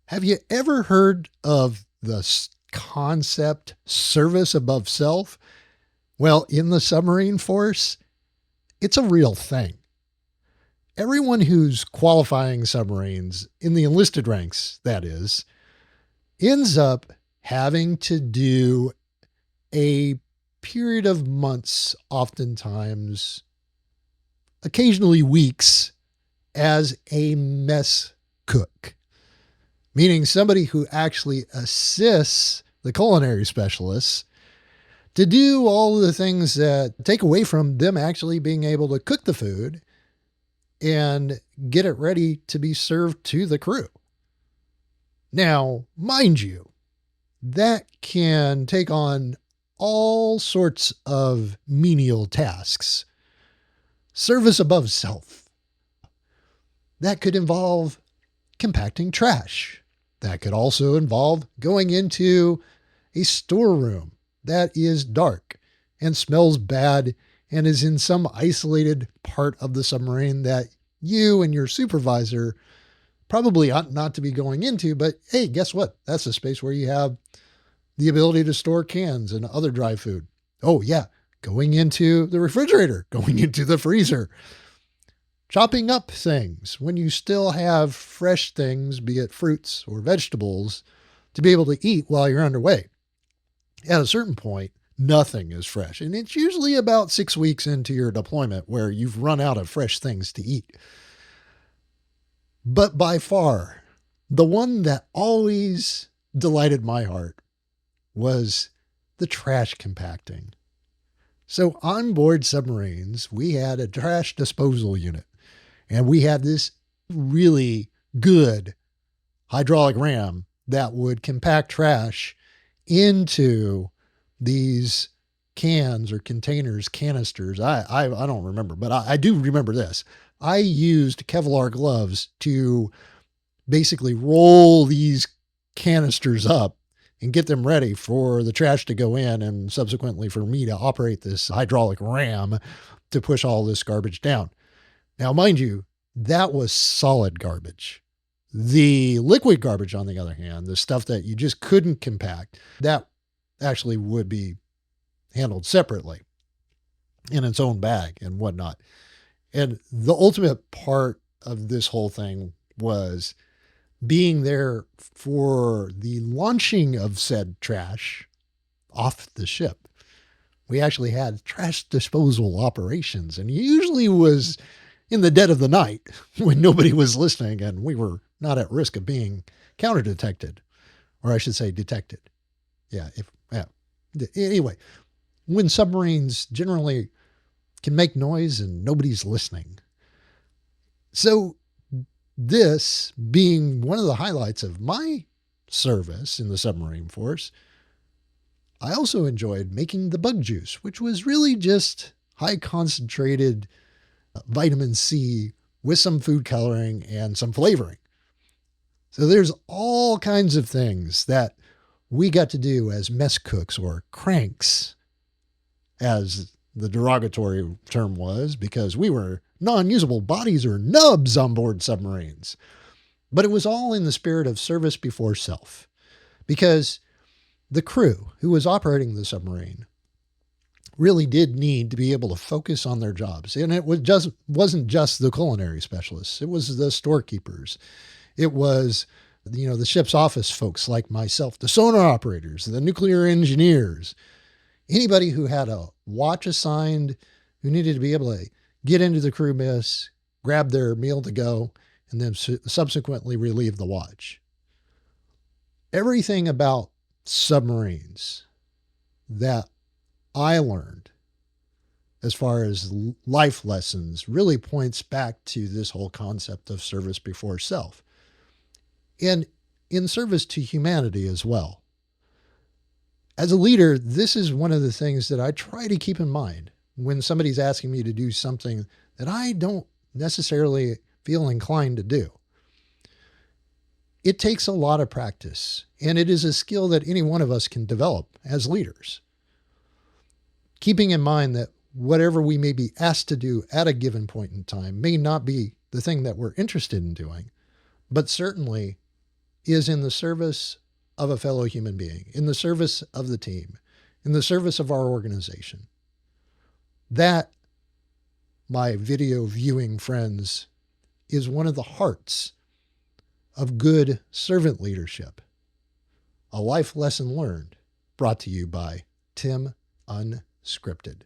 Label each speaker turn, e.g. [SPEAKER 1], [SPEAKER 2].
[SPEAKER 1] Have you ever heard of the concept service above self? Well, in the submarine force, it's a real thing. Everyone who's qualifying submarines, in the enlisted ranks, that is, ends up having to do a period of months, oftentimes, occasionally weeks, as a mess cook, meaning somebody who actually assists the culinary specialists to do all of the things that take away from them actually being able to cook the food and get it ready to be served to the crew. Now, mind you, that can take on all sorts of menial tasks. Service above self. That could involve compacting trash. That could also involve going into a storeroom that is dark and smells bad and is in some isolated part of the submarine that you and your supervisor probably ought not to be going into. But hey, guess what? That's a space where you have the ability to store cans and other dry food. Oh, yeah, going into the refrigerator, going into the freezer, chopping up things when you still have fresh things, be it fruits or vegetables, to be able to eat while you're underway. At a certain point, nothing is fresh. And it's usually about 6 weeks into your deployment where you've run out of fresh things to eat. But by far, the one that always delighted my heart was the trash compacting. So on board submarines, we had a trash disposal unit, and we had this really good hydraulic ram that would compact trash into these cans or containers, canisters. I don't remember, but I do remember this. I used Kevlar gloves to basically roll these canisters up and get them ready for the trash to go in and subsequently for me to operate this hydraulic ram to push all this garbage down. Now, mind you, that was solid garbage. The liquid garbage, on the other hand, the stuff that you just couldn't compact, that actually would be handled separately in its own bag and whatnot. And the ultimate part of this whole thing was being there for the launching of said trash off the ship. We actually had trash disposal operations, and it usually was in the dead of the night when nobody was listening and we were not at risk of being counter detected, or I should say detected. Anyway, when submarines generally can make noise and nobody's listening. So this being one of the highlights of my service in the submarine force, I also enjoyed making the bug juice, which was really just high concentrated vitamin C with some food coloring and some flavoring. So there's all kinds of things that we got to do as mess cooks, or cranks, as the derogatory term was, because we were non-usable bodies or nubs on board submarines. But it was all in the spirit of service before self, because the crew who was operating the submarine really did need to be able to focus on their jobs. And wasn't just the culinary specialists. It was the storekeepers. It was, the ship's office folks like myself, the sonar operators, the nuclear engineers, anybody who had a watch assigned, who needed to be able to get into the crew mess, grab their meal to go, and then subsequently relieve the watch. Everything about submarines that I learned as far as life lessons really points back to this whole concept of service before self, and in service to humanity as well. As a leader, this is one of the things that I try to keep in mind when somebody's asking me to do something that I don't necessarily feel inclined to do. It takes a lot of practice, and it is a skill that any one of us can develop as leaders. Keeping in mind that whatever we may be asked to do at a given point in time may not be the thing that we're interested in doing, but certainly is in the service of a fellow human being, in the service of the team, in the service of our organization. That, my video viewing friends, is one of the hearts of good servant leadership. A life lesson learned, brought to you by Tim Unscripted.